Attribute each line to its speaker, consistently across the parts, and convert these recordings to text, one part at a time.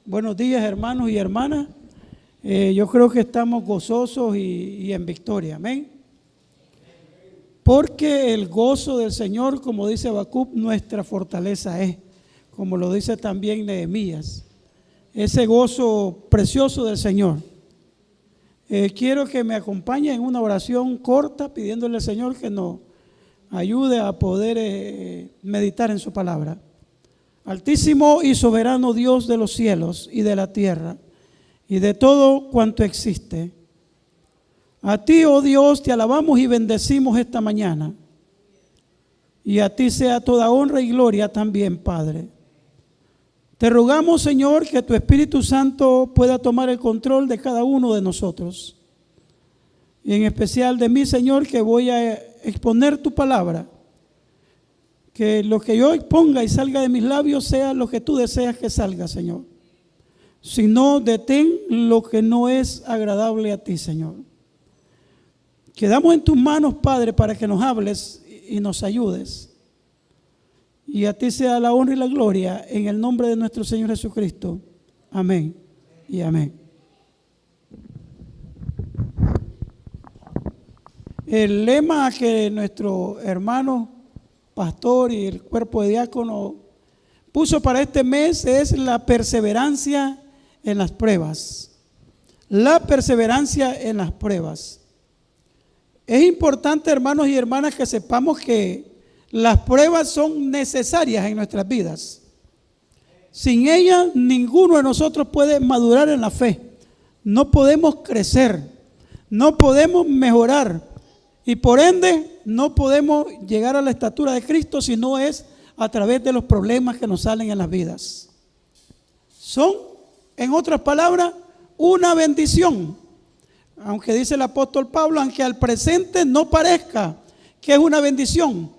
Speaker 1: Buenos días, hermanos y hermanas. Yo creo que estamos gozosos y en victoria, amén. Porque el gozo del Señor, como dice Habacuc, nuestra fortaleza es, como lo dice también Nehemías. Ese gozo precioso del Señor. Quiero que me acompañe en una oración corta, pidiéndole al Señor que nos ayude a poder meditar en su palabra. Altísimo y soberano Dios de los cielos y de la tierra y de todo cuanto existe, a ti, oh Dios, te alabamos y bendecimos esta mañana, y a ti sea toda honra y gloria también, Padre. Te rogamos, Señor, que tu Espíritu Santo pueda tomar el control de cada uno de nosotros, y en especial de mí, Señor, que voy a exponer tu palabra. Que lo que yo exponga y salga de mis labios sea lo que tú deseas que salga, Señor. Si no, detén lo que no es agradable a ti, Señor. Quedamos en tus manos, Padre, para que nos hables y nos ayudes. Y a ti sea la honra y la gloria en el nombre de nuestro Señor Jesucristo. Amén y amén. El lema que nuestro hermano pastor y el cuerpo de diácono puso para este mes es la perseverancia en las pruebas. La perseverancia en las pruebas. Es importante, hermanos y hermanas, que sepamos que las pruebas son necesarias en nuestras vidas. Sin ellas, ninguno de nosotros puede madurar en la fe. No podemos crecer, no podemos mejorar. Y por ende no podemos llegar a la estatura de Cristo si no es a través de los problemas que nos salen en las vidas. Son, en otras palabras, una bendición. Aunque dice el apóstol Pablo, aunque al presente no parezca que es una bendición,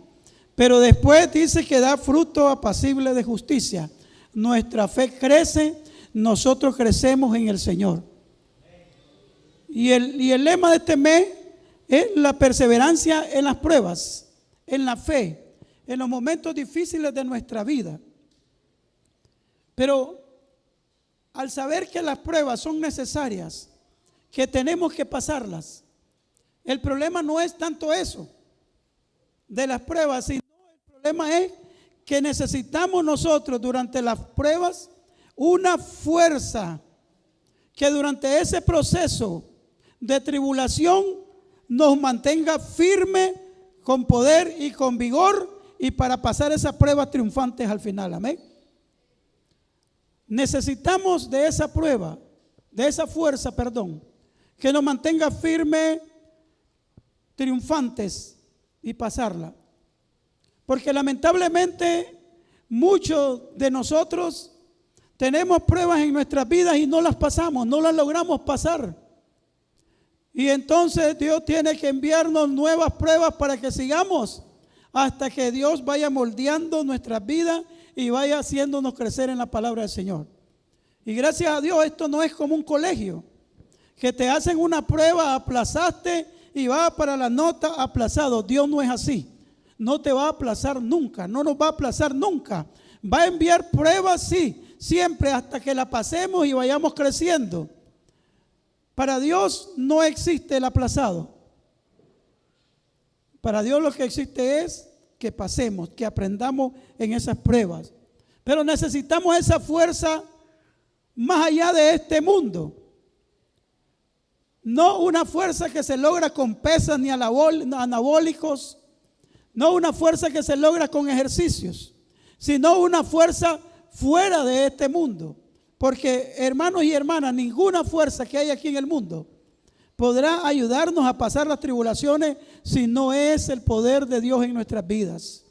Speaker 1: pero después dice que da fruto apacible de justicia. Nuestra fe crece, nosotros crecemos en el Señor. Y el lema de este mes es la perseverancia en las pruebas, en la fe, en los momentos difíciles de nuestra vida. Pero al saber que las pruebas son necesarias, que tenemos que pasarlas, el problema no es tanto eso de las pruebas, sino el problema es que necesitamos nosotros durante las pruebas una fuerza que durante ese proceso de tribulación nos mantenga firme, con poder y con vigor, y para pasar esas pruebas triunfantes al final, amén. Necesitamos de esa prueba, de esa fuerza, que nos mantenga firme, triunfantes y pasarla. Porque lamentablemente muchos de nosotros tenemos pruebas en nuestras vidas y no las pasamos, no las logramos pasar. Y entonces Dios tiene que enviarnos nuevas pruebas para que sigamos hasta que Dios vaya moldeando nuestras vidas y vaya haciéndonos crecer en la palabra del Señor. Y gracias a Dios esto no es como un colegio, que te hacen una prueba, aplazaste y va para la nota aplazado. Dios no es así, no te va a aplazar nunca, no nos va a aplazar nunca. Va a enviar pruebas, sí, siempre hasta que la pasemos y vayamos creciendo. Para Dios no existe el aplazado. Para Dios lo que existe es que pasemos, que aprendamos en esas pruebas. Pero necesitamos esa fuerza más allá de este mundo. No una fuerza que se logra con pesas ni anabólicos. No una fuerza que se logra con ejercicios, sino una fuerza fuera de este mundo. Porque, hermanos y hermanas, ninguna fuerza que hay aquí en el mundo podrá ayudarnos a pasar las tribulaciones si no es el poder de Dios en nuestras vidas.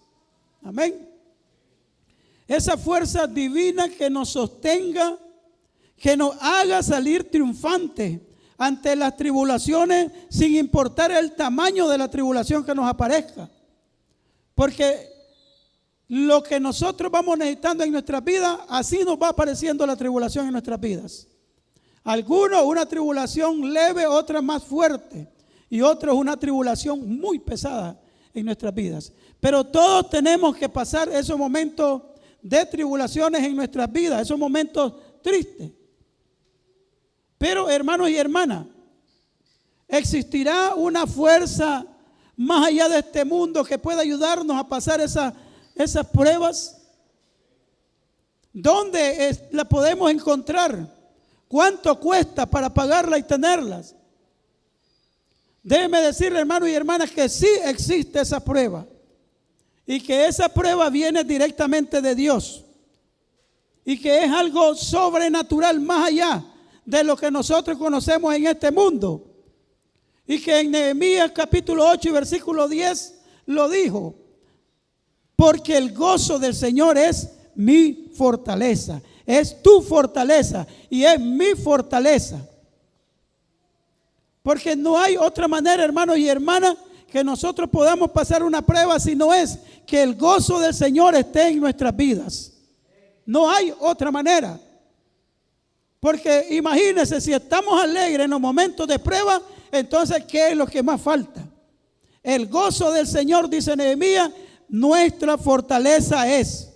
Speaker 1: Amén. Esa fuerza divina que nos sostenga, que nos haga salir triunfantes ante las tribulaciones sin importar el tamaño de la tribulación que nos aparezca. Porque lo que nosotros vamos necesitando en nuestras vidas, así nos va apareciendo la tribulación en nuestras vidas. Algunos una tribulación leve, otra más fuerte, y otros una tribulación muy pesada en nuestras vidas. Pero todos tenemos que pasar esos momentos de tribulaciones en nuestras vidas, esos momentos triste. Pero hermanos y hermanas, existirá una fuerza más allá de este mundo que pueda ayudarnos a pasar esas pruebas. ¿Dónde la podemos encontrar? ¿Cuánto cuesta para pagarla y tenerlas? Déjeme decirle, hermanos y hermanas, que sí existe esa prueba y que esa prueba viene directamente de Dios y que es algo sobrenatural más allá de lo que nosotros conocemos en este mundo. Y que en Nehemías capítulo 8 y versículo 10 lo dijo: porque el gozo del Señor es mi fortaleza. Es tu fortaleza y es mi fortaleza. Porque no hay otra manera, hermanos y hermanas, que nosotros podamos pasar una prueba si no es que el gozo del Señor esté en nuestras vidas. No hay otra manera. Porque imagínense, si estamos alegres en los momentos de prueba, entonces ¿qué es lo que más falta? El gozo del Señor, dice Nehemías, nuestra fortaleza es.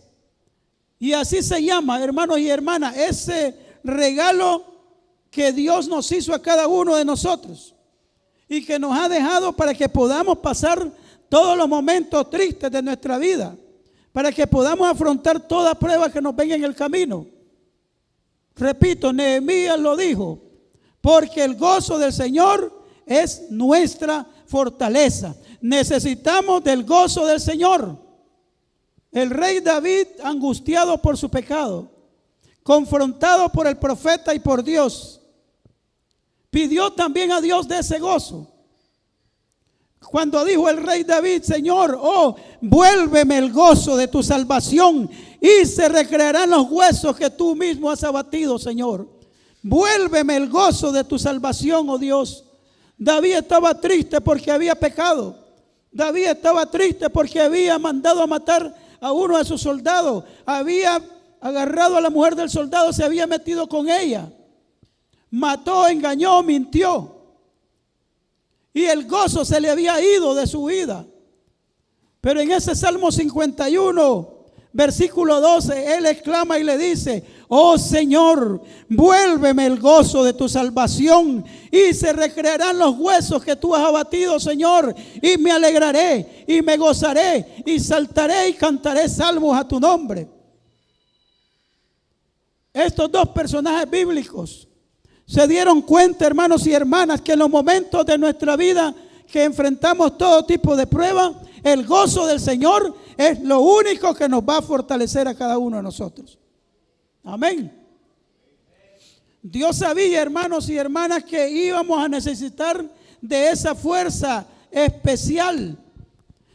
Speaker 1: Y así se llama, hermanos y hermanas, ese regalo que Dios nos hizo a cada uno de nosotros y que nos ha dejado para que podamos pasar todos los momentos tristes de nuestra vida, para que podamos afrontar toda prueba que nos venga en el camino. Repito, Nehemías lo dijo: porque el gozo del Señor es nuestra fortaleza. Necesitamos del gozo del Señor. El rey David, angustiado por su pecado, confrontado por el profeta y por Dios, pidió también a Dios de ese gozo. Cuando dijo el rey David: Señor, oh, vuélveme el gozo de tu salvación y se recrearán los huesos que tú mismo has abatido, Señor. Vuélveme el gozo de tu salvación, oh Dios. David estaba triste porque había pecado. David estaba triste porque había mandado a matar a uno de sus soldados. Había agarrado a la mujer del soldado, se había metido con ella. Mató, engañó, mintió. Y el gozo se le había ido de su vida. Pero en ese Salmo 51, versículo 12, él exclama y le dice: oh Señor, vuélveme el gozo de tu salvación y se recrearán los huesos que tú has abatido, Señor, y me alegraré y me gozaré y saltaré y cantaré salmos a tu nombre. Estos dos personajes bíblicos se dieron cuenta, hermanos y hermanas, que en los momentos de nuestra vida que enfrentamos todo tipo de pruebas, el gozo del Señor es lo único que nos va a fortalecer a cada uno de nosotros. Amén. Dios sabía, hermanos y hermanas, que íbamos a necesitar de esa fuerza especial,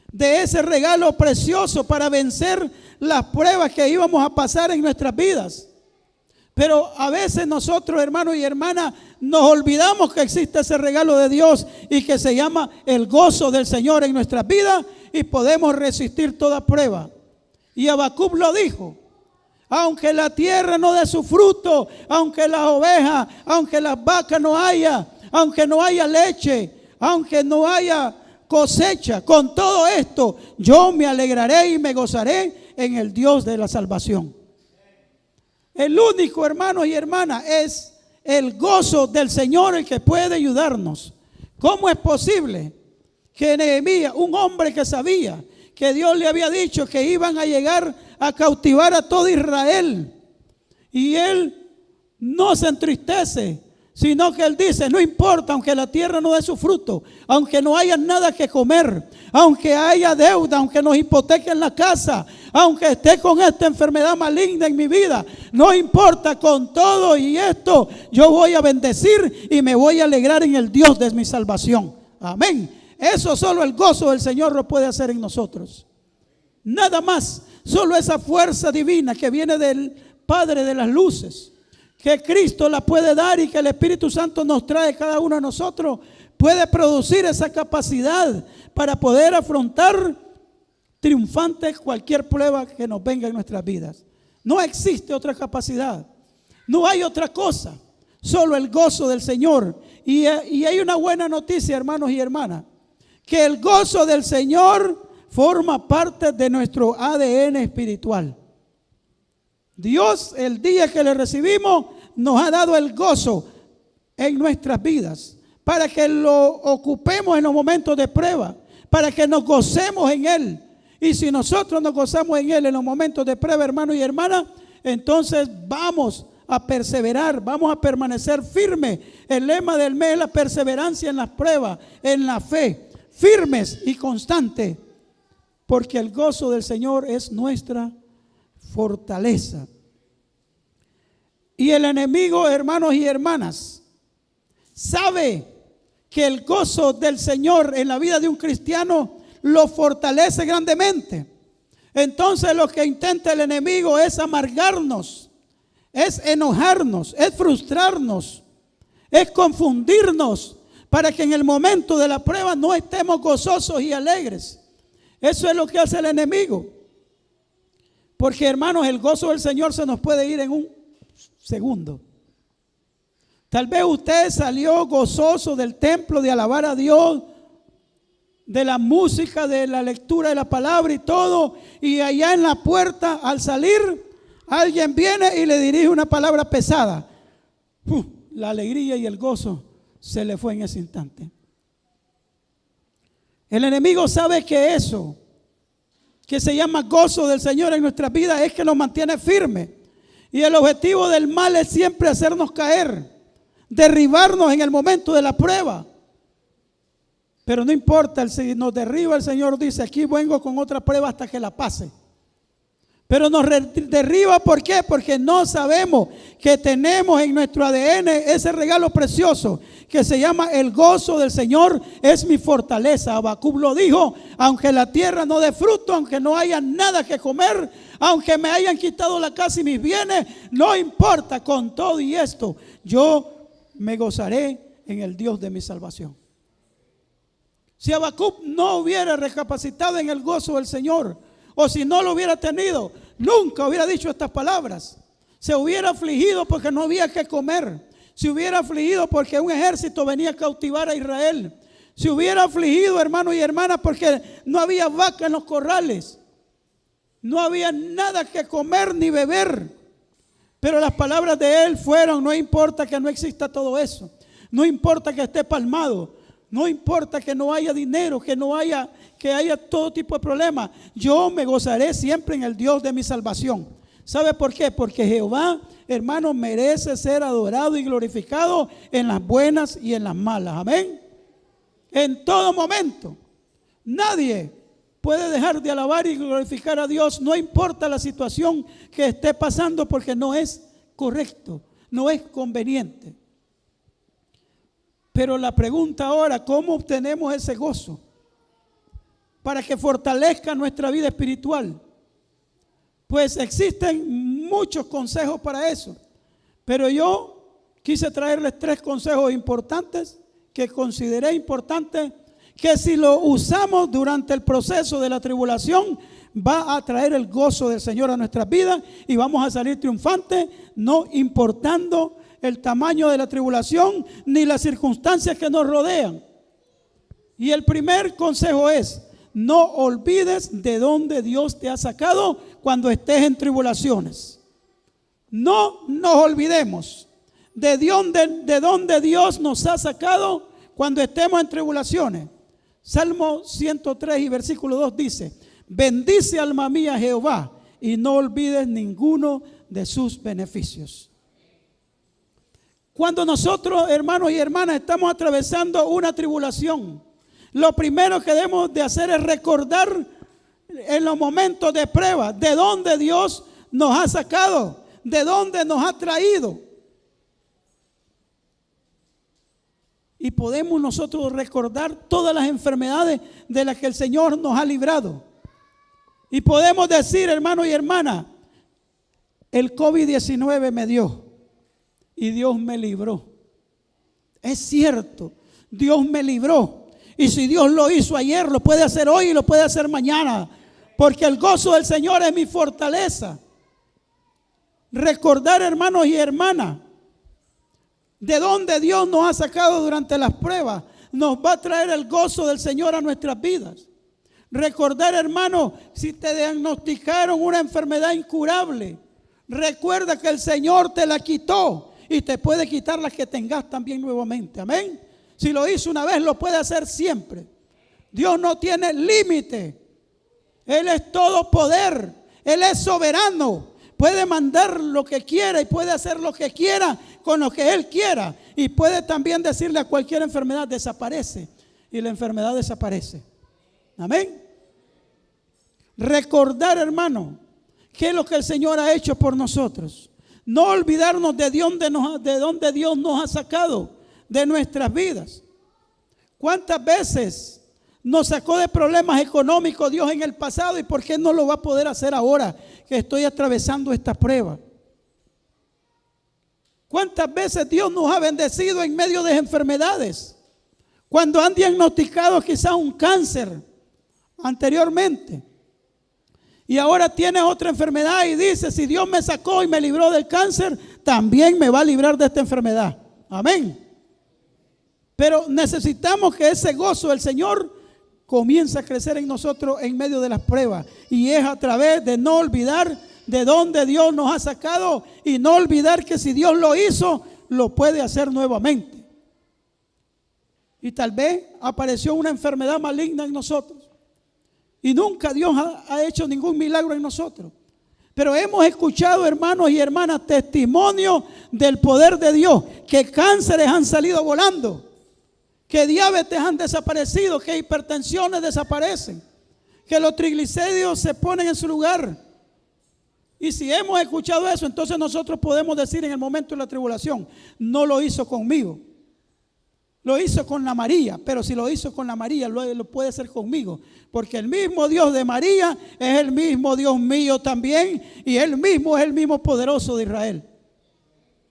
Speaker 1: de ese regalo precioso para vencer las pruebas que íbamos a pasar en nuestras vidas. Pero a veces nosotros, hermanos y hermanas, nos olvidamos que existe ese regalo de Dios y que se llama el gozo del Señor en nuestras vidas, y podemos resistir toda prueba. Y Habacuc lo dijo: aunque la tierra no dé su fruto, aunque las ovejas, aunque las vacas no haya, aunque no haya leche, aunque no haya cosecha, con todo esto yo me alegraré y me gozaré en el Dios de la salvación. El único, hermanos y hermanas, es el gozo del Señor el que puede ayudarnos. ¿Cómo es posible que Nehemías, un hombre que sabía que Dios le había dicho que iban a llegar a cautivar a todo Israel, y él no se entristece, sino que él dice: no importa, aunque la tierra no dé su fruto, aunque no haya nada que comer, aunque haya deuda, aunque nos hipotequen la casa, aunque esté con esta enfermedad maligna en mi vida, no importa, con todo y esto yo voy a bendecir y me voy a alegrar en el Dios de mi salvación. Amén. Eso solo el gozo del Señor lo puede hacer en nosotros. Nada más. Solo esa fuerza divina que viene del Padre de las luces, que Cristo la puede dar y que el Espíritu Santo nos trae cada uno de nosotros, puede producir esa capacidad para poder afrontar triunfantes cualquier prueba que nos venga en nuestras vidas. No existe otra capacidad, no hay otra cosa, solo el gozo del Señor. Y hay una buena noticia, hermanos y hermanas, que el gozo del Señor forma parte de nuestro ADN espiritual. Dios, el día que le recibimos, nos ha dado el gozo en nuestras vidas, para que lo ocupemos en los momentos de prueba, para que nos gocemos en Él. Y si nosotros nos gozamos en Él en los momentos de prueba, hermanos y hermanas, entonces vamos a perseverar, vamos a permanecer firmes. El lema del mes es la perseverancia en las pruebas, en la fe, firmes y constantes, porque el gozo del Señor es nuestra fortaleza. Y el enemigo, hermanos y hermanas, sabe que el gozo del Señor en la vida de un cristiano lo fortalece grandemente. Entonces lo que intenta el enemigo es amargarnos, es enojarnos, es frustrarnos, es confundirnos, para que en el momento de la prueba no estemos gozosos y alegres. Eso es lo que hace el enemigo. Porque, hermanos, el gozo del Señor se nos puede ir en un segundo. Tal vez usted salió gozoso del templo de alabar a Dios, de la música, de la lectura de la palabra y todo, y allá en la puerta, al salir, alguien viene y le dirige una palabra pesada. La alegría y el gozo se le fue en ese instante. El enemigo sabe que eso, que se llama gozo del Señor en nuestras vidas, es que nos mantiene firmes. Y el objetivo del mal es siempre hacernos caer, derribarnos en el momento de la prueba. Pero no importa, si nos derriba, el Señor dice: aquí vengo con otra prueba hasta que la pase. Pero nos derriba, ¿por qué? Porque no sabemos que tenemos en nuestro ADN ese regalo precioso que se llama el gozo del Señor es mi fortaleza. Habacuc lo dijo: aunque la tierra no dé fruto, aunque no haya nada que comer, aunque me hayan quitado la casa y mis bienes, no importa, con todo y esto yo me gozaré en el Dios de mi salvación. Si Habacuc no hubiera recapacitado en el gozo del Señor, o si no lo hubiera tenido, nunca hubiera dicho estas palabras. Se hubiera afligido porque no había que comer. Se hubiera afligido porque un ejército venía a cautivar a Israel. Se hubiera afligido, hermanos y hermanas, porque no había vaca en los corrales. No había nada que comer ni beber. Pero las palabras de él fueron: no importa que no exista todo eso. No importa que esté palmado. No importa que no haya dinero, que haya todo tipo de problemas. Yo me gozaré siempre en el Dios de mi salvación. ¿Sabe por qué? Porque Jehová, hermano, merece ser adorado y glorificado en las buenas y en las malas. Amén. En todo momento. Nadie puede dejar de alabar y glorificar a Dios, no importa la situación que esté pasando, porque no es correcto, no es conveniente. Pero la pregunta ahora: ¿cómo obtenemos ese gozo para que fortalezca nuestra vida espiritual? Pues existen muchos consejos para eso, pero yo quise traerles 3 consejos importantes que consideré importantes, que si lo usamos durante el proceso de la tribulación, va a traer el gozo del Señor a nuestras vidas y vamos a salir triunfantes, no importando el tamaño de la tribulación ni las circunstancias que nos rodean. Y el primer consejo es: no olvides de dónde Dios te ha sacado cuando estés en tribulaciones. No nos olvidemos de dónde Dios nos ha sacado cuando estemos en tribulaciones. Salmo 103 y versículo 2 dice: bendice alma mía Jehová y no olvides ninguno de sus beneficios. Cuando nosotros, hermanos y hermanas, estamos atravesando una tribulación, lo primero que debemos de hacer es recordar en los momentos de prueba de dónde Dios nos ha sacado, de dónde nos ha traído. Y podemos nosotros recordar todas las enfermedades de las que el Señor nos ha librado. Y podemos decir, hermanos y hermanas: el COVID-19 me dio y Dios me libró. Es cierto, Dios me libró. Y si Dios lo hizo ayer, lo puede hacer hoy y lo puede hacer mañana, porque el gozo del Señor es mi fortaleza. Recordar, hermanos y hermanas, de dónde Dios nos ha sacado durante las pruebas, nos va a traer el gozo del Señor a nuestras vidas. Recordar, hermanos, si te diagnosticaron una enfermedad incurable, Recuerda que el Señor te la quitó y te puede quitar las que tengas también nuevamente. Amén. Si lo hizo una vez, lo puede hacer siempre. Dios no tiene límite. Él es todo poder. Él es soberano. Puede mandar lo que quiera y puede hacer lo que quiera con lo que Él quiera. Y puede también decirle a cualquier enfermedad: desaparece. Y la enfermedad desaparece. Amén. Recordar, hermano, qué es lo que el Señor ha hecho por nosotros. No olvidarnos de dónde Dios nos ha sacado de nuestras vidas. ¿Cuántas veces nos sacó de problemas económicos Dios en el pasado? ¿Y por qué no lo va a poder hacer ahora que estoy atravesando esta prueba? ¿Cuántas veces Dios nos ha bendecido en medio de enfermedades? Cuando han diagnosticado quizás un cáncer anteriormente y ahora tienes otra enfermedad y dices: si Dios me sacó y me libró del cáncer, también me va a librar de esta enfermedad. Amén. Pero necesitamos que ese gozo del Señor comience a crecer en nosotros en medio de las pruebas. Y es a través de no olvidar de dónde Dios nos ha sacado y no olvidar que si Dios lo hizo, lo puede hacer nuevamente. Y tal vez apareció una enfermedad maligna en nosotros y nunca Dios ha hecho ningún milagro en nosotros. Pero hemos escuchado, hermanos y hermanas, testimonio del poder de Dios, que cánceres han salido volando, que diabetes han desaparecido, que hipertensiones desaparecen, que los triglicéridos se ponen en su lugar. Y si hemos escuchado eso, entonces nosotros podemos decir en el momento de la tribulación: no lo hizo conmigo, lo hizo con la María. Pero si lo hizo con la María, lo puede hacer conmigo, porque el mismo Dios de María es el mismo Dios mío también, y Él mismo es el mismo poderoso de Israel,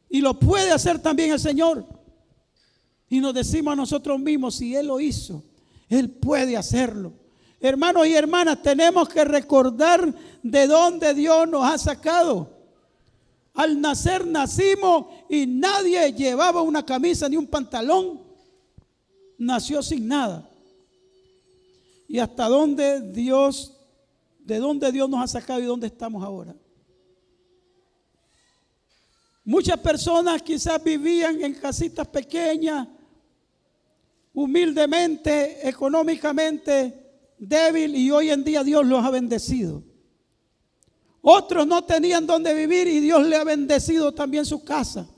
Speaker 1: y lo puede hacer también el Señor. Y nos decimos a nosotros mismos: si Él lo hizo, Él puede hacerlo. Hermanos y hermanas, tenemos que recordar de dónde Dios nos ha sacado. Al nacer nacimos y nadie llevaba una camisa ni un pantalón. Nació sin nada. Y hasta dónde Dios, de dónde Dios nos ha sacado y dónde estamos ahora. Muchas personas quizás vivían en casitas pequeñas, humildemente, económicamente débil, y hoy en día Dios los ha bendecido. Otros no tenían dónde vivir y Dios le ha bendecido también su casa.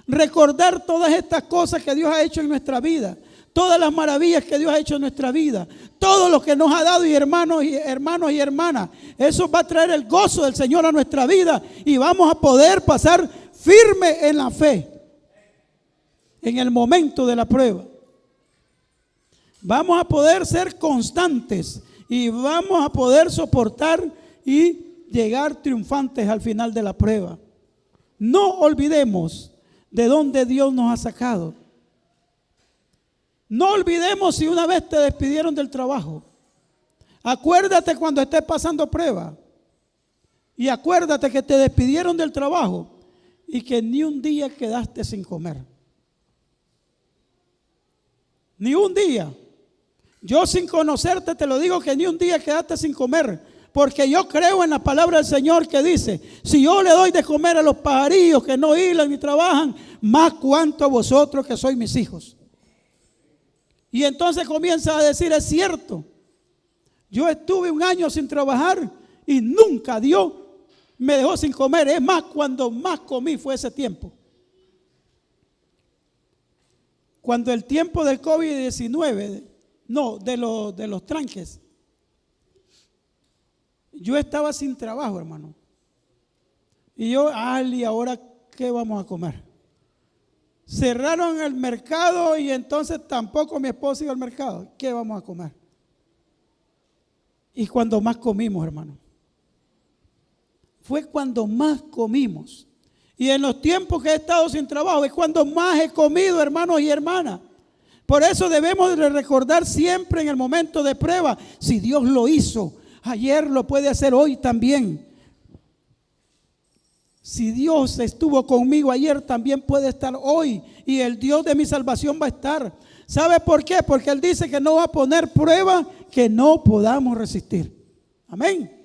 Speaker 1: Recordar todas estas cosas que Dios ha hecho en nuestra vida, todas las maravillas que Dios ha hecho en nuestra vida, todo lo que nos ha dado, y hermanos y hermanas, eso va a traer el gozo del Señor a nuestra vida y vamos a poder pasar firme en la fe en el momento de la prueba. Vamos a poder ser constantes y vamos a poder soportar y llegar triunfantes al final de la prueba. No olvidemos de dónde Dios nos ha sacado. No olvidemos si una vez te despidieron del trabajo. Acuérdate cuando estés pasando prueba. Y acuérdate que te despidieron del trabajo y que ni un día quedaste sin comer. Ni un día. Yo, sin conocerte, te lo digo, que ni un día quedaste sin comer, porque yo creo en la palabra del Señor que dice: si yo le doy de comer a los pajarillos que no hilan ni trabajan, más cuanto a vosotros que sois mis hijos. Y entonces comienza a decir: es cierto, yo estuve un año sin trabajar y nunca Dios me dejó sin comer. Es más, cuando más comí fue ese tiempo. Cuando el tiempo del COVID-19, de los tranques, yo estaba sin trabajo, hermano. Y yo: ¿y ahora qué vamos a comer? Cerraron el mercado y entonces tampoco mi esposa iba al mercado. ¿Qué vamos a comer? Y cuando más comimos, hermano, fue cuando más comimos. Y en los tiempos que he estado sin trabajo es cuando más he comido, hermanos y hermanas. Por eso debemos de recordar siempre en el momento de prueba: si Dios lo hizo ayer, lo puede hacer hoy también. Si Dios estuvo conmigo ayer, también puede estar hoy. Y el Dios de mi salvación va a estar. ¿Sabe por qué? Porque Él dice que no va a poner prueba que no podamos resistir. Amén.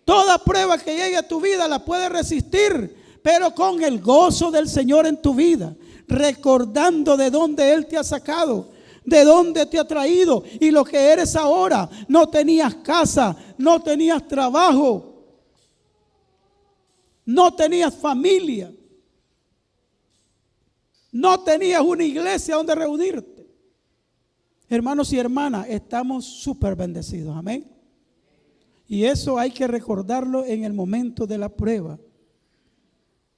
Speaker 1: Toda prueba que llegue a tu vida la puedes resistir, pero con el gozo del Señor en tu vida, recordando de dónde Él te ha sacado, de dónde te ha traído y lo que eres ahora. No tenías casa, no tenías trabajo, no tenías familia, no tenías una iglesia donde reunirte. Hermanos y hermanas, estamos súper bendecidos, amén. Y eso hay que recordarlo en el momento de la prueba.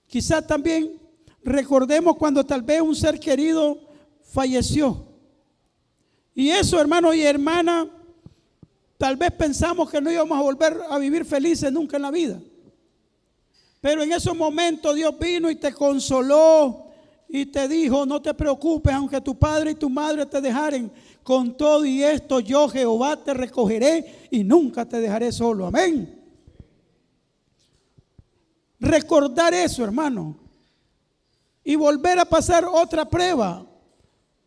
Speaker 1: Quizás también recordemos cuando tal vez un ser querido falleció. Y eso, hermanos y hermanas, tal vez pensamos que no íbamos a volver a vivir felices nunca en la vida. Pero en esos momentos Dios vino y te consoló y te dijo: no te preocupes, aunque tu padre y tu madre te dejaren, con todo y esto yo, Jehová, te recogeré y nunca te dejaré solo. Amén. Recordar eso, hermano, y volver a pasar otra prueba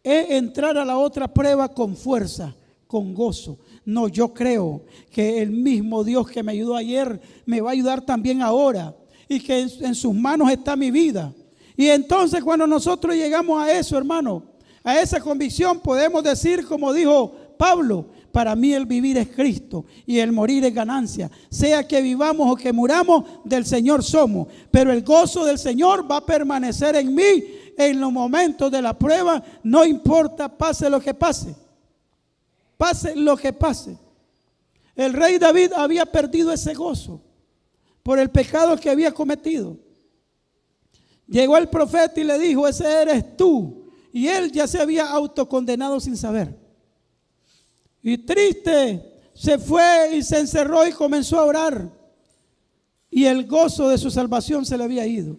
Speaker 1: es entrar a la otra prueba con fuerza, con gozo. No, yo creo que el mismo Dios que me ayudó ayer me va a ayudar también ahora, y que en sus manos está mi vida. Y entonces cuando nosotros llegamos a eso, hermano, a esa convicción, podemos decir como dijo Pablo: para mí el vivir es Cristo y el morir es ganancia. Sea que vivamos o que muramos, del Señor somos. Pero el gozo del Señor va a permanecer en mí en los momentos de la prueba, no importa, pase lo que pase. Pase lo que pase. El rey David había perdido ese gozo por el pecado que había cometido. Llegó el profeta y le dijo: ese eres tú. Y él ya se había autocondenado sin saber. Y triste se fue y se encerró y comenzó a orar. Y el gozo de su salvación se le había ido.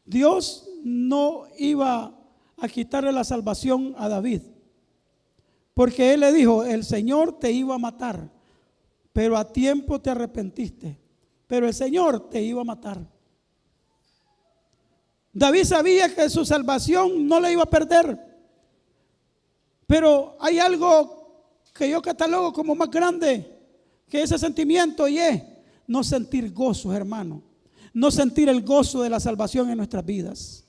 Speaker 1: Dios no iba a quitarle la salvación a David, porque él le dijo: el Señor te iba a matar, pero a tiempo te arrepentiste. Pero el Señor te iba a matar. David sabía que su salvación no la iba a perder. Pero hay algo que yo catalogo como más grande que ese sentimiento, y es no sentir gozo, hermano. No sentir el gozo de la salvación en nuestras vidas.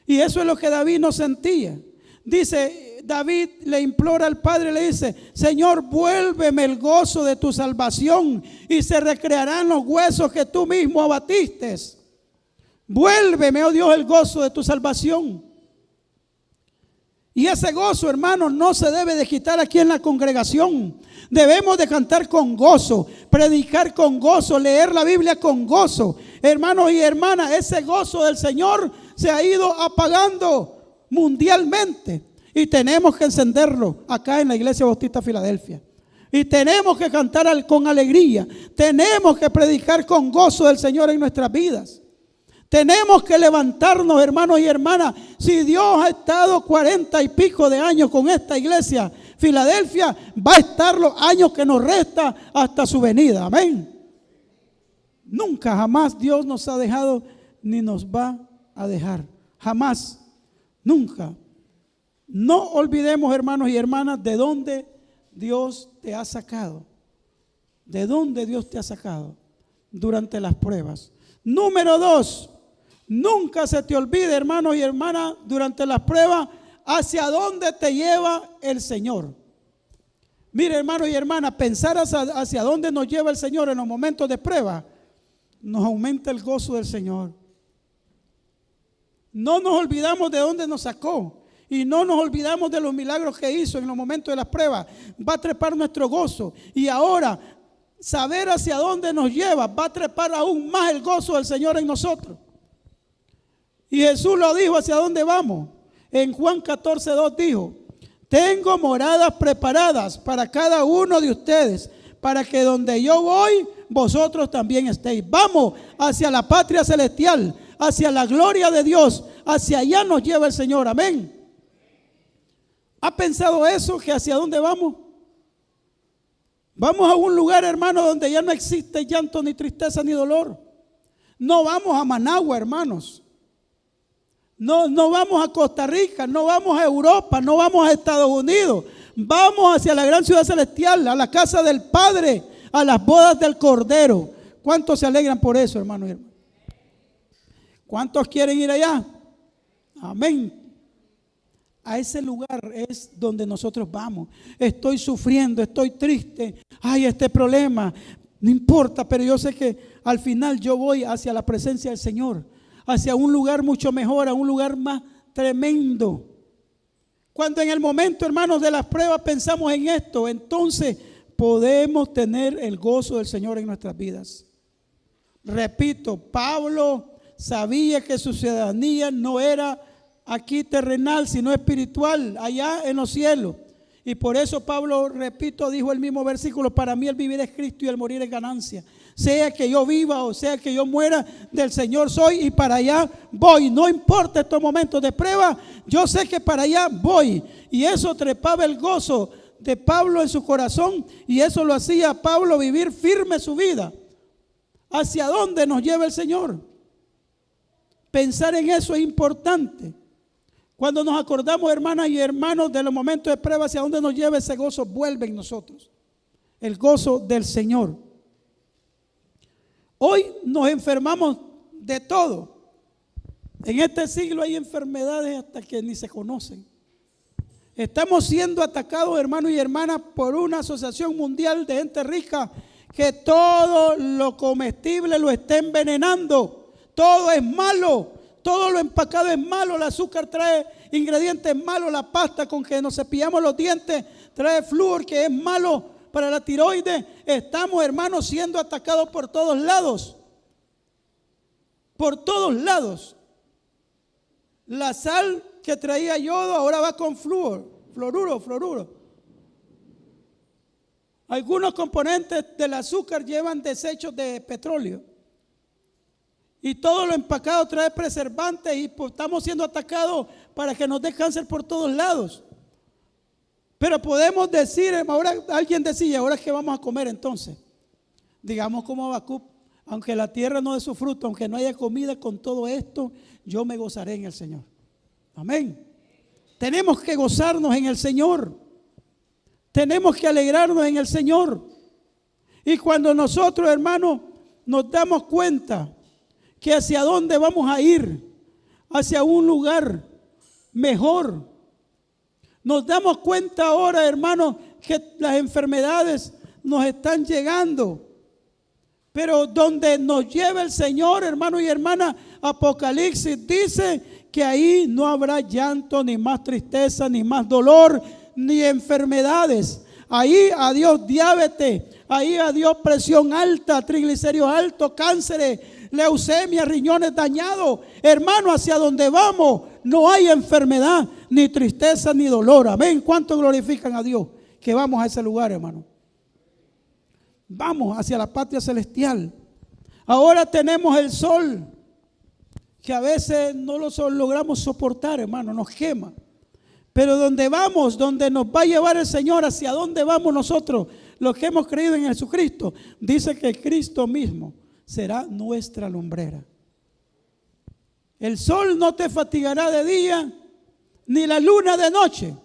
Speaker 1: Y eso es lo que David no sentía. Dice, David le implora al Padre, le dice: Señor, vuélveme el gozo de tu salvación y se recrearán los huesos que tú mismo abatiste. Vuélveme, oh Dios, el gozo de tu salvación. Y ese gozo, hermanos, no se debe de quitar aquí en la congregación. Debemos de cantar con gozo, predicar con gozo, leer la Biblia con gozo. Hermanos y hermanas, ese gozo del Señor se ha ido apagando mundialmente, y tenemos que encenderlo acá en la Iglesia Bautista Filadelfia. Y tenemos que cantar con alegría. Tenemos que predicar con gozo del Señor en nuestras vidas. Tenemos que levantarnos, hermanos y hermanas. Si Dios ha estado 40 y pico de años con esta iglesia Filadelfia, va a estar los años que nos resta hasta su venida. Amén. Nunca, jamás Dios nos ha dejado ni nos va a dejar. Jamás, nunca. No olvidemos, hermanos y hermanas, de dónde Dios te ha sacado. De dónde Dios te ha sacado durante las pruebas. Número 2. Nunca se te olvide, hermanos y hermanas, durante las pruebas, hacia dónde te lleva el Señor. Mire, hermanos y hermanas, pensar hacia dónde nos lleva el Señor en los momentos de prueba nos aumenta el gozo del Señor. No nos olvidamos de dónde nos sacó y no nos olvidamos de los milagros que hizo en los momentos de las pruebas. Va a trepar nuestro gozo, y ahora saber hacia dónde nos lleva va a trepar aún más el gozo del Señor en nosotros. Y Jesús lo dijo: hacia dónde vamos. En Juan 14:2 dijo: tengo moradas preparadas para cada uno de ustedes, para que donde yo voy, vosotros también estéis. Vamos hacia la patria celestial, hacia la gloria de Dios. Hacia allá nos lleva el Señor. Amén. ¿Ha pensado eso? ¿Que hacia dónde vamos? Vamos a un lugar, hermano, donde ya no existe llanto, ni tristeza, ni dolor. No vamos a Managua, hermanos. No vamos a Costa Rica, no vamos a Europa, no vamos a Estados Unidos. Vamos hacia la gran ciudad celestial, a la casa del Padre, a las bodas del Cordero. ¿Cuántos se alegran por eso, hermanos y hermanas? ¿Cuántos quieren ir allá? Amén. A ese lugar es donde nosotros vamos. Estoy sufriendo, estoy triste. Ay, este problema. No importa, pero yo sé que al final yo voy hacia la presencia del Señor, hacia un lugar mucho mejor, a un lugar más tremendo. Cuando en el momento, hermanos, de las pruebas pensamos en esto, entonces podemos tener el gozo del Señor en nuestras vidas. Repito, Pablo sabía que su ciudadanía no era aquí terrenal, sino espiritual, allá en los cielos. Y por eso Pablo, repito, dijo el mismo versículo: para mí el vivir es Cristo y el morir es ganancia. Sea que yo viva o sea que yo muera, del Señor soy y para allá voy. No importa estos momentos de prueba, yo sé que para allá voy. Y eso trepaba el gozo de Pablo en su corazón, y eso lo hacía a Pablo vivir firme su vida. ¿Hacia dónde nos lleva el Señor? Pensar en eso es importante. Cuando nos acordamos, hermanas y hermanos, de los momentos de prueba, hacia dónde nos lleva ese gozo, vuelve en nosotros. El gozo del Señor. Hoy nos enfermamos de todo. En este siglo hay enfermedades hasta que ni se conocen. Estamos siendo atacados, hermanos y hermanas, por una asociación mundial de gente rica que todo lo comestible lo está envenenando. Todo es malo. Todo lo empacado es malo. El azúcar trae ingredientes malos. La pasta con que nos cepillamos los dientes trae flúor, que es malo para la tiroides. Estamos, hermanos, siendo atacados por todos lados. Por todos lados. La sal que traía yodo ahora va con fluoruro. Algunos componentes del azúcar llevan desechos de petróleo. Y todo lo empacado trae preservantes, y pues estamos siendo atacados para que nos dé cáncer por todos lados. Pero podemos decir, ahora alguien decía, ¿ahora qué vamos a comer entonces? Digamos como Habacuc: aunque la tierra no dé su fruto, aunque no haya comida, con todo esto yo me gozaré en el Señor. Amén. Tenemos que gozarnos en el Señor. Tenemos que alegrarnos en el Señor. Y cuando nosotros, hermanos, nos damos cuenta que hacia dónde vamos a ir, hacia un lugar mejor. Nos damos cuenta ahora, hermanos, que las enfermedades nos están llegando. Pero donde nos lleva el Señor, hermanos y hermanas, Apocalipsis dice que ahí no habrá llanto, ni más tristeza, ni más dolor, ni enfermedades. Ahí adiós diabetes, ahí adiós presión alta, triglicéridos altos, cánceres, leucemia, riñones dañados. Hermano, hacia donde vamos no hay enfermedad, ni tristeza, ni dolor. Amén. ¿Cuánto glorifican a Dios que vamos a ese lugar, hermano? Vamos hacia la patria celestial. Ahora tenemos el sol, que a veces no lo logramos soportar, hermano, nos quema. Pero donde vamos, donde nos va a llevar el Señor, hacia dónde vamos nosotros, los que hemos creído en Jesucristo, dice que Cristo mismo será nuestra lumbrera. El sol no te fatigará de día, ni la luna de noche.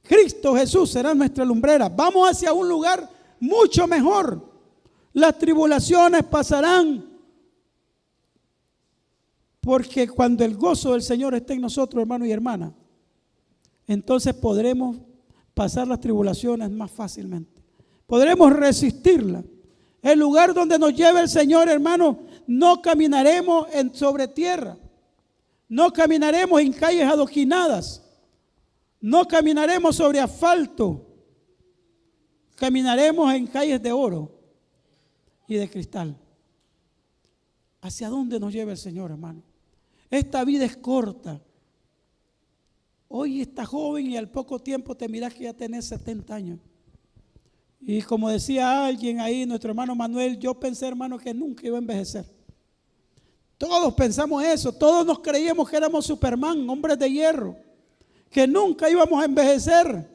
Speaker 1: Cristo Jesús será nuestra lumbrera. Vamos hacia un lugar mucho mejor. Las tribulaciones pasarán, porque cuando el gozo del Señor esté en nosotros, hermanos y hermanas, entonces podremos pasar las tribulaciones más fácilmente. Podremos resistirlas. El lugar donde nos lleve el Señor, hermano, no caminaremos sobre tierra. No caminaremos en calles adoquinadas. No caminaremos sobre asfalto. Caminaremos en calles de oro y de cristal. ¿Hacia dónde nos lleva el Señor, hermano? Esta vida es corta. Hoy estás joven y al poco tiempo te miras que ya tenés 70 años. Y como decía alguien ahí, nuestro hermano Manuel, yo pensé, hermano, que nunca iba a envejecer. Todos pensamos eso, todos nos creíamos que éramos Superman, hombres de hierro, que nunca íbamos a envejecer.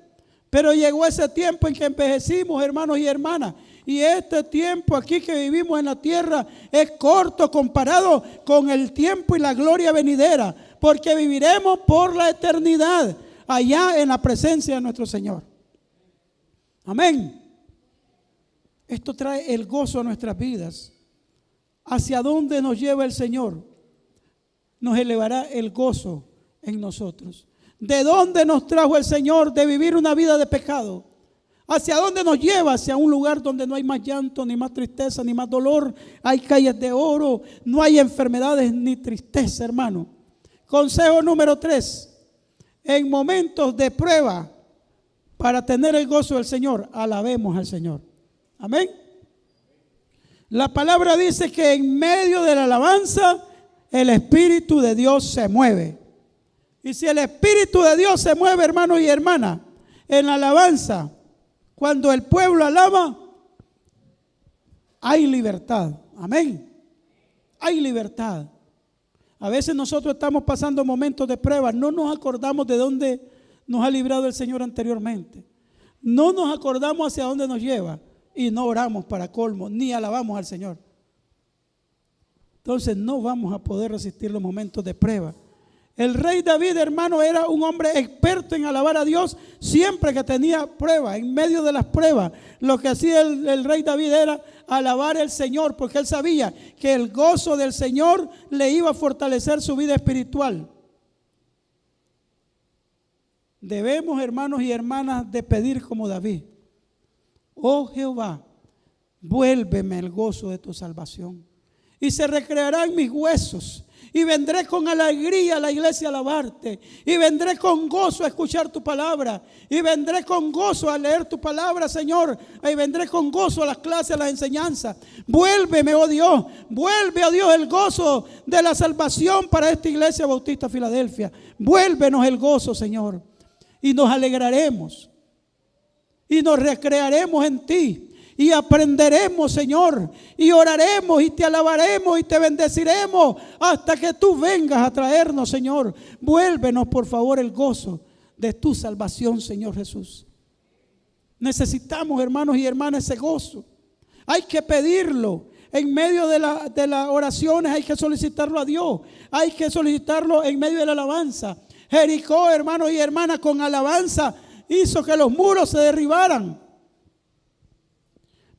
Speaker 1: Pero llegó ese tiempo en que envejecimos, hermanos y hermanas. Y este tiempo aquí que vivimos en la tierra es corto comparado con el tiempo y la gloria venidera, porque viviremos por la eternidad allá en la presencia de nuestro Señor. Amén. Esto trae el gozo a nuestras vidas. ¿Hacia dónde nos lleva el Señor? Nos elevará el gozo en nosotros. ¿De dónde nos trajo el Señor de vivir una vida de pecado? ¿Hacia dónde nos lleva? Hacia un lugar donde no hay más llanto, ni más tristeza, ni más dolor. Hay calles de oro, no hay enfermedades ni tristeza, hermano. Consejo número 3. En momentos de prueba, para tener el gozo del Señor, alabemos al Señor. Amén. La palabra dice que en medio de la alabanza, el Espíritu de Dios se mueve. Y si el Espíritu de Dios se mueve, hermano y hermana, en la alabanza, cuando el pueblo alaba, hay libertad. Amén. Hay libertad. A veces nosotros estamos pasando momentos de prueba, no nos acordamos de dónde nos ha librado el Señor anteriormente. No nos acordamos hacia dónde nos lleva y no oramos para colmo, ni alabamos al Señor. Entonces no vamos a poder resistir los momentos de prueba. El rey David, hermano, era un hombre experto en alabar a Dios siempre que tenía pruebas. En medio de las pruebas, lo que hacía el rey David era alabar al Señor, porque él sabía que el gozo del Señor le iba a fortalecer su vida espiritual. Debemos, hermanos y hermanas, de pedir como David: oh Jehová, vuélveme el gozo de tu salvación, y se recrearán mis huesos. Y vendré con alegría a la iglesia a alabarte. Y vendré con gozo a escuchar tu palabra. Y vendré con gozo a leer tu palabra, Señor. Y vendré con gozo a las clases, a las enseñanzas. Vuélveme, oh Dios. Vuelve, oh Dios, el gozo de la salvación para esta iglesia bautista Filadelfia. Vuélvenos el gozo, Señor. Y nos alegraremos. Y nos recrearemos en ti. Y aprenderemos, Señor, y oraremos y te alabaremos y te bendeciremos hasta que tú vengas a traernos, Señor. Vuélvenos, por favor, el gozo de tu salvación, Señor Jesús. Necesitamos, hermanos y hermanas, ese gozo. Hay que pedirlo. En medio de las oraciones hay que solicitarlo a Dios. Hay que solicitarlo en medio de la alabanza. Jericó, hermanos y hermanas, con alabanza hizo que los muros se derribaran.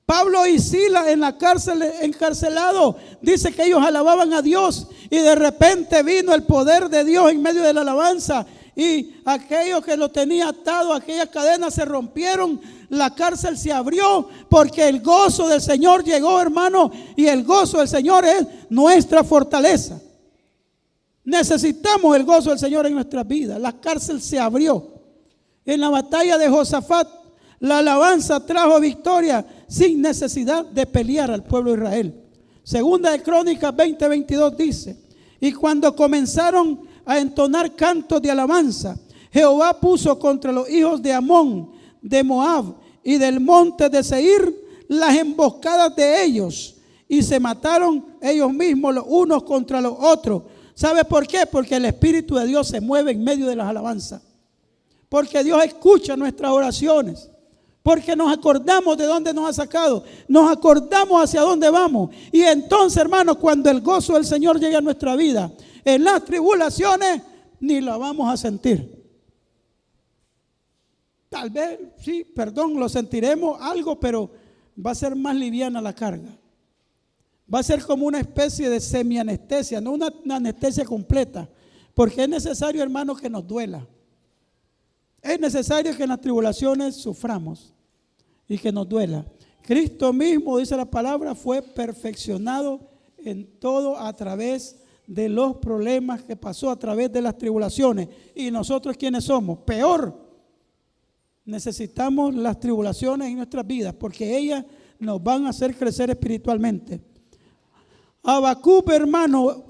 Speaker 1: Pablo y Silas en la cárcel, encarcelados, dice que ellos alababan a Dios y de repente vino el poder de Dios en medio de la alabanza y aquellos que lo tenían atado, aquellas cadenas se rompieron, la cárcel se abrió porque el gozo del Señor llegó, hermano, y el gozo del Señor es nuestra fortaleza. Necesitamos el gozo del Señor en nuestras vidas. La cárcel se abrió. En la batalla de Josafat, la alabanza trajo victoria sin necesidad de pelear al pueblo de Israel. Segunda de Crónicas 20:22 dice: y cuando comenzaron a entonar cantos de alabanza, Jehová puso contra los hijos de Amón, de Moab y del monte de Seir las emboscadas de ellos, y se mataron ellos mismos los unos contra los otros. ¿Sabe por qué? Porque el Espíritu de Dios se mueve en medio de las alabanzas. Porque Dios escucha nuestras oraciones. Porque nos acordamos de dónde nos ha sacado. Nos acordamos hacia dónde vamos. Y entonces, hermanos, cuando el gozo del Señor llegue a nuestra vida, en las tribulaciones ni la vamos a sentir. Tal vez, sí, perdón, lo sentiremos algo, pero va a ser más liviana la carga. Va a ser como una especie de semianestesia, no una anestesia completa. Porque es necesario, hermanos, que nos duela. Es necesario que en las tribulaciones suframos y que nos duela. Cristo mismo, dice la palabra, fue perfeccionado en todo a través de los problemas que pasó, a través de las tribulaciones. ¿Y nosotros quiénes somos? Peor. Necesitamos las tribulaciones en nuestras vidas porque ellas nos van a hacer crecer espiritualmente. Habacuc, hermano,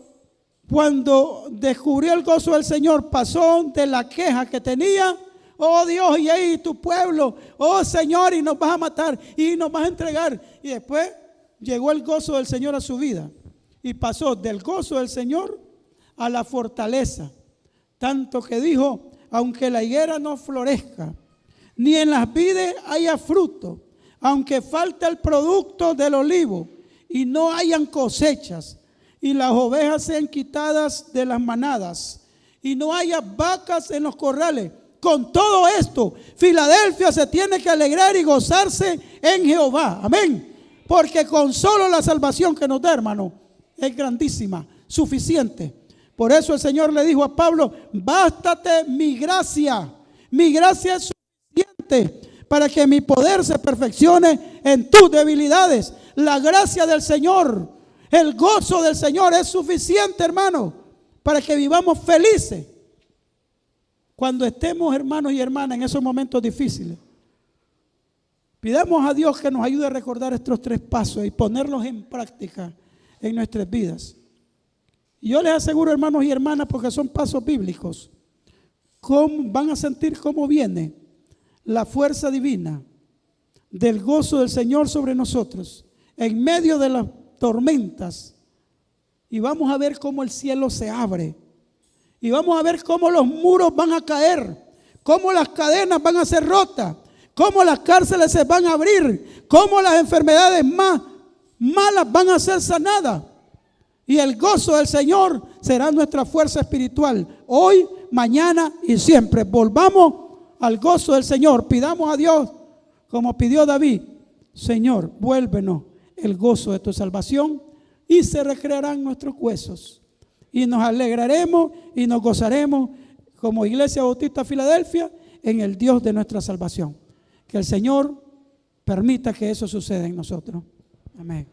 Speaker 1: cuando descubrió el gozo del Señor, pasó de la queja que tenía: oh Dios, y ahí tu pueblo, oh Señor, y nos vas a matar y nos vas a entregar. Y después llegó el gozo del Señor a su vida y pasó del gozo del Señor a la fortaleza, tanto que dijo: aunque la higuera no florezca, ni en las vides haya fruto, aunque falte el producto del olivo y no hayan cosechas, y las ovejas sean quitadas de las manadas y no haya vacas en los corrales, con todo esto, Filadelfia se tiene que alegrar y gozarse en Jehová. Amén. porque con solo la salvación que nos da, hermano, es grandísima, suficiente. Por eso el Señor le dijo a Pablo: bástate mi gracia es suficiente para que mi poder se perfeccione en tus debilidades. La gracia del Señor, el gozo del Señor es suficiente, hermano, para que vivamos felices cuando estemos, hermanos y hermanas, en esos momentos difíciles. Pidamos a Dios que nos ayude a recordar estos 3 pasos y ponerlos en práctica en nuestras vidas. Y yo les aseguro, hermanos y hermanas, porque son pasos bíblicos, van a sentir cómo viene la fuerza divina del gozo del Señor sobre nosotros en medio de las tormentas. Y vamos a ver cómo el cielo se abre. Y vamos a ver cómo los muros van a caer, cómo las cadenas van a ser rotas, cómo las cárceles se van a abrir, cómo las enfermedades más malas van a ser sanadas. Y el gozo del Señor será nuestra fuerza espiritual, hoy, mañana y siempre. Volvamos al gozo del Señor. Pidamos a Dios, como pidió David: Señor, vuélvenos el gozo de tu salvación, y se recrearán nuestros huesos. Y nos alegraremos y nos gozaremos como Iglesia Bautista Filadelfia en el Dios de nuestra salvación. Que el Señor permita que eso suceda en nosotros. Amén.